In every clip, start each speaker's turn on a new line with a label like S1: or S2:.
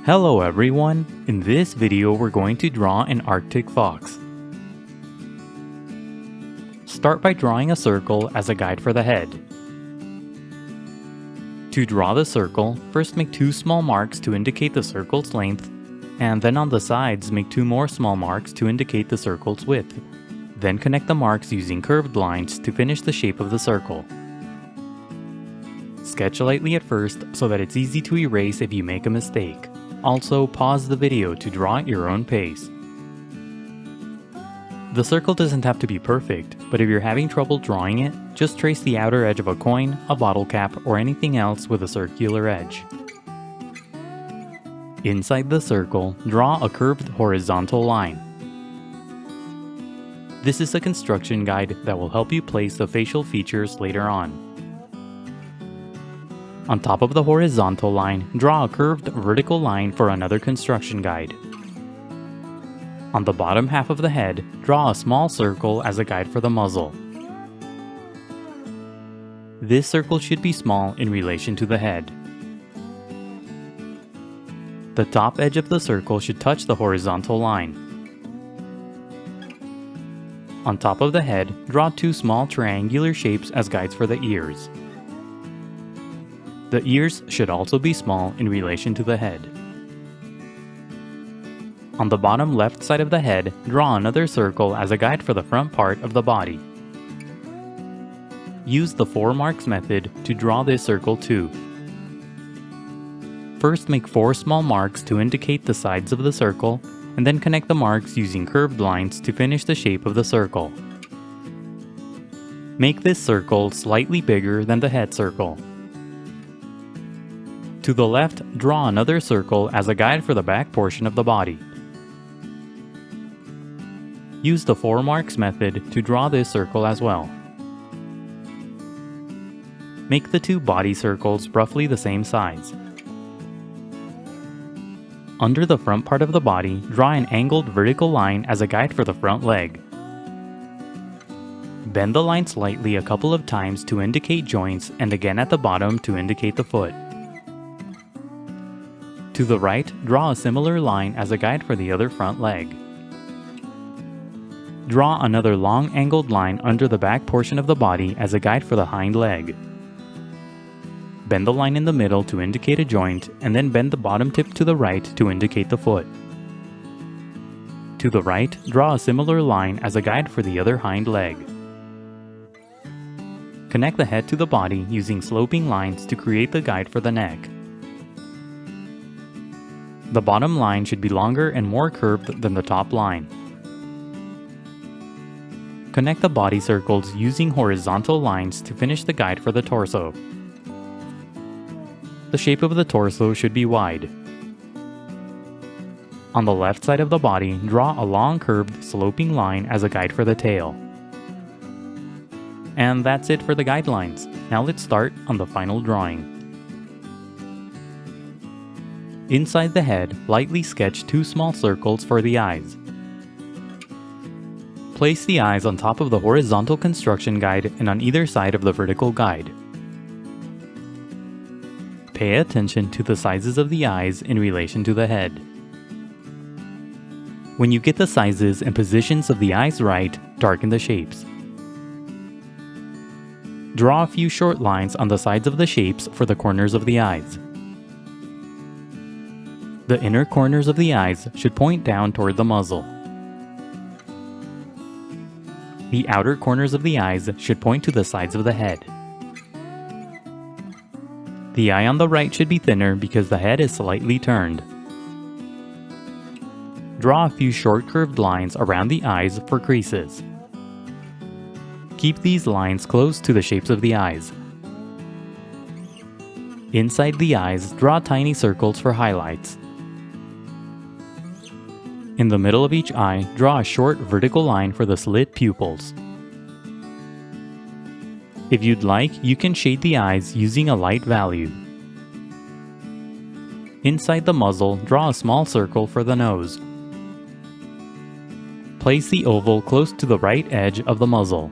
S1: Hello everyone! In this video we're going to draw an Arctic fox. Start by drawing a circle as a guide for the head. To draw the circle, first make two small marks to indicate the circle's length, and then on the sides make two more small marks to indicate the circle's width. Then connect the marks using curved lines to finish the shape of the circle. Sketch lightly at first so that it's easy to erase if you make a mistake. Also, pause the video to draw at your own pace. The circle doesn't have to be perfect, but if you're having trouble drawing it, just trace the outer edge of a coin, a bottle cap, or anything else with a circular edge. Inside the circle, draw a curved horizontal line. This is a construction guide that will help you place the facial features later on. On top of the horizontal line, draw a curved vertical line for another construction guide. On the bottom half of the head, draw a small circle as a guide for the muzzle. This circle should be small in relation to the head. The top edge of the circle should touch the horizontal line. On top of the head, draw two small triangular shapes as guides for the ears. The ears should also be small in relation to the head. On the bottom left side of the head, draw another circle as a guide for the front part of the body. Use the 4 marks method to draw this circle too. First make 4 small marks to indicate the sides of the circle, and then connect the marks using curved lines to finish the shape of the circle. Make this circle slightly bigger than the head circle. To the left, draw another circle as a guide for the back portion of the body. Use the 4 marks method to draw this circle as well. Make the 2 body circles roughly the same size. Under the front part of the body, draw an angled vertical line as a guide for the front leg. Bend the line slightly a couple of times to indicate joints and again at the bottom to indicate the foot. To the right, draw a similar line as a guide for the other front leg. Draw another long angled line under the back portion of the body as a guide for the hind leg. Bend the line in the middle to indicate a joint, and then bend the bottom tip to the right to indicate the foot. To the right, draw a similar line as a guide for the other hind leg. Connect the head to the body using sloping lines to create the guide for the neck. The bottom line should be longer and more curved than the top line. Connect the body circles using horizontal lines to finish the guide for the torso. The shape of the torso should be wide. On the left side of the body, draw a long curved sloping line as a guide for the tail. And that's it for the guidelines. Now let's start on the final drawing. Inside the head, lightly sketch 2 small circles for the eyes. Place the eyes on top of the horizontal construction guide and on either side of the vertical guide. Pay attention to the sizes of the eyes in relation to the head. When you get the sizes and positions of the eyes right, darken the shapes. Draw a few short lines on the sides of the shapes for the corners of the eyes. The inner corners of the eyes should point down toward the muzzle. The outer corners of the eyes should point to the sides of the head. The eye on the right should be thinner because the head is slightly turned. Draw a few short curved lines around the eyes for creases. Keep these lines close to the shapes of the eyes. Inside the eyes, draw tiny circles for highlights. In the middle of each eye, draw a short vertical line for the slit pupils. If you'd like, you can shade the eyes using a light value. Inside the muzzle, draw a small circle for the nose. Place the oval close to the right edge of the muzzle.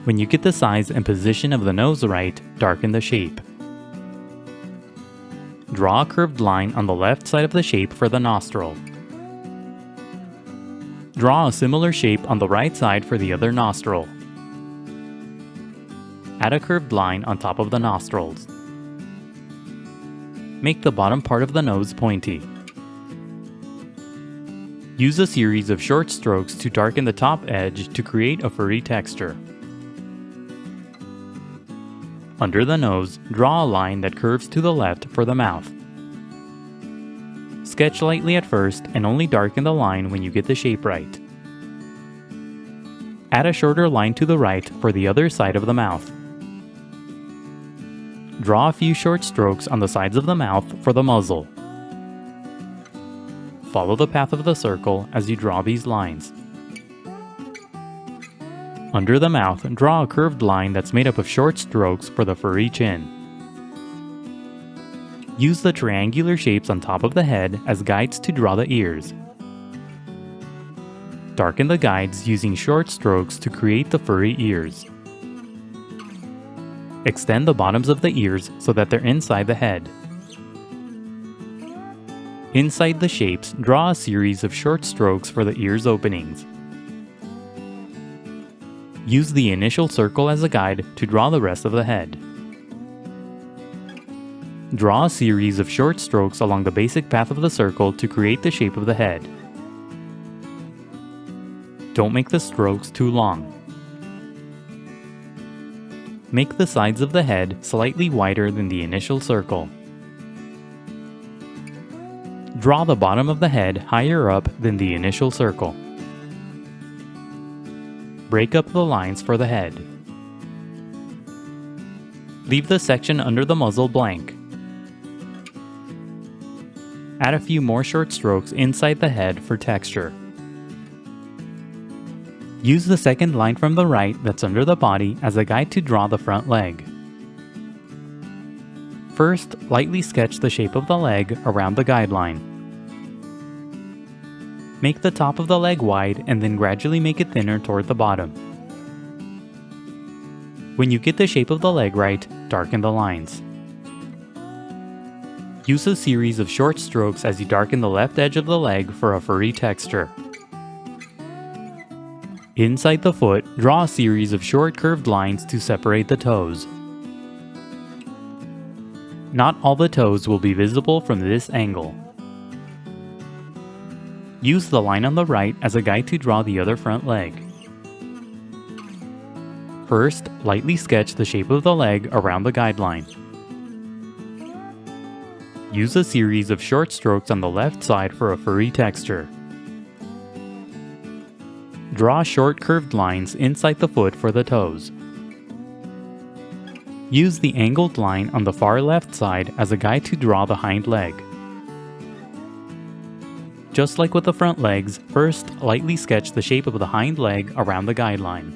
S1: When you get the size and position of the nose right, darken the shape. Draw a curved line on the left side of the shape for the nostril. Draw a similar shape on the right side for the other nostril. Add a curved line on top of the nostrils. Make the bottom part of the nose pointy. Use a series of short strokes to darken the top edge to create a furry texture. Under the nose, draw a line that curves to the left for the mouth. Sketch lightly at first and only darken the line when you get the shape right. Add a shorter line to the right for the other side of the mouth. Draw a few short strokes on the sides of the mouth for the muzzle. Follow the path of the circle as you draw these lines. Under the mouth, draw a curved line that's made up of short strokes for the furry chin. Use the triangular shapes on top of the head as guides to draw the ears. Darken the guides using short strokes to create the furry ears. Extend the bottoms of the ears so that they're inside the head. Inside the shapes, draw a series of short strokes for the ears openings. Use the initial circle as a guide to draw the rest of the head. Draw a series of short strokes along the basic path of the circle to create the shape of the head. Don't make the strokes too long. Make the sides of the head slightly wider than the initial circle. Draw the bottom of the head higher up than the initial circle. Break up the lines for the head. Leave the section under the muzzle blank. Add a few more short strokes inside the head for texture. Use the second line from the right that's under the body as a guide to draw the front leg. First, lightly sketch the shape of the leg around the guideline. Make the top of the leg wide and then gradually make it thinner toward the bottom. When you get the shape of the leg right, darken the lines. Use a series of short strokes as you darken the left edge of the leg for a furry texture. Inside the foot, draw a series of short curved lines to separate the toes. Not all the toes will be visible from this angle. Use the line on the right as a guide to draw the other front leg. First, lightly sketch the shape of the leg around the guideline. Use a series of short strokes on the left side for a furry texture. Draw short curved lines inside the foot for the toes. Use the angled line on the far left side as a guide to draw the hind leg. Just like with the front legs, first lightly sketch the shape of the hind leg around the guideline.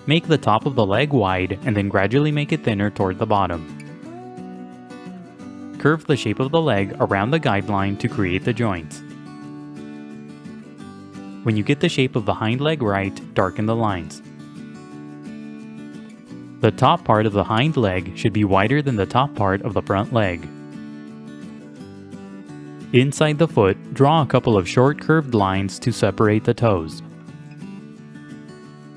S1: Make the top of the leg wide and then gradually make it thinner toward the bottom. Curve the shape of the leg around the guideline to create the joints. When you get the shape of the hind leg right, darken the lines. The top part of the hind leg should be wider than the top part of the front leg. Inside the foot, draw a couple of short curved lines to separate the toes.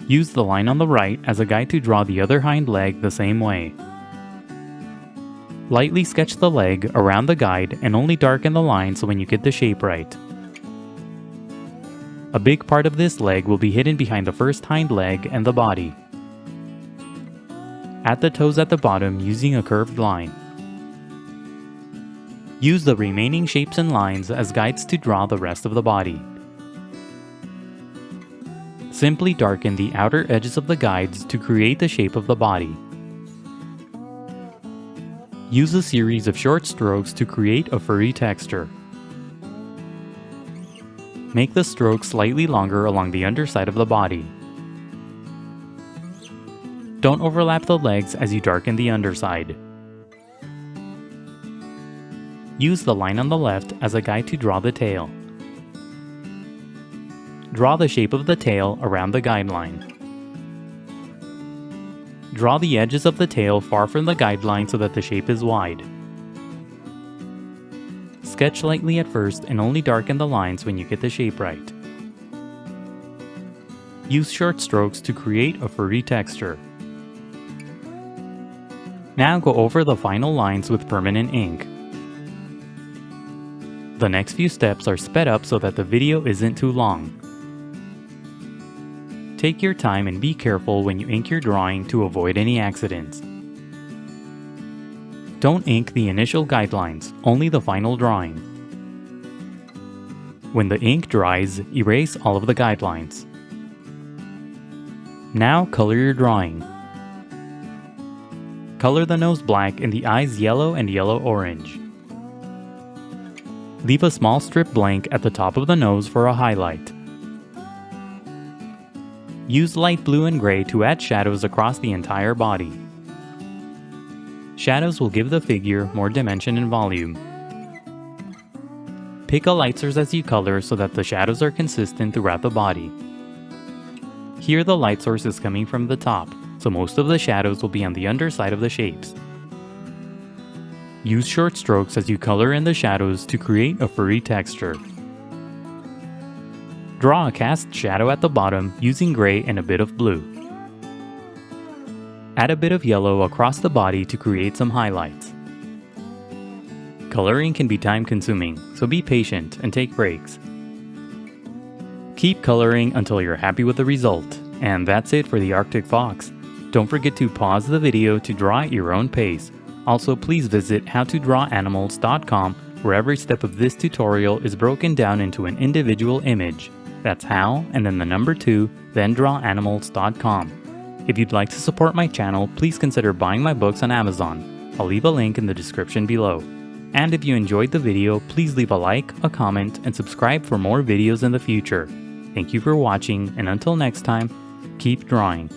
S1: Use the line on the right as a guide to draw the other hind leg the same way. Lightly sketch the leg around the guide and only darken the lines when you get the shape right. A big part of this leg will be hidden behind the first hind leg and the body. Add the toes at the bottom using a curved line. Use the remaining shapes and lines as guides to draw the rest of the body. Simply darken the outer edges of the guides to create the shape of the body. Use a series of short strokes to create a furry texture. Make the strokes slightly longer along the underside of the body. Don't overlap the legs as you darken the underside. Use the line on the left as a guide to draw the tail. Draw the shape of the tail around the guideline. Draw the edges of the tail far from the guideline so that the shape is wide. Sketch lightly at first and only darken the lines when you get the shape right. Use short strokes to create a furry texture. Now go over the final lines with permanent ink. The next few steps are sped up so that the video isn't too long. Take your time and be careful when you ink your drawing to avoid any accidents. Don't ink the initial guidelines, only the final drawing. When the ink dries, erase all of the guidelines. Now color your drawing. Color the nose black and the eyes yellow and yellow-orange. Leave a small strip blank at the top of the nose for a highlight. Use light blue and gray to add shadows across the entire body. Shadows will give the figure more dimension and volume. Pick a light source as you color so that the shadows are consistent throughout the body. Here the light source is coming from the top, so most of the shadows will be on the underside of the shapes. Use short strokes as you color in the shadows to create a furry texture. Draw a cast shadow at the bottom using gray and a bit of blue. Add a bit of yellow across the body to create some highlights. Coloring can be time-consuming, so be patient and take breaks. Keep coloring until you're happy with the result. And that's it for the Arctic Fox. Don't forget to pause the video to draw at your own pace. Also, please visit howtodrawanimals.com where every step of this tutorial is broken down into an individual image. That's how, and then the number 2, then drawanimals.com. If you'd like to support my channel, please consider buying my books on Amazon. I'll leave a link in the description below. And if you enjoyed the video, please leave a like, a comment, and subscribe for more videos in the future. Thank you for watching, and until next time, keep drawing.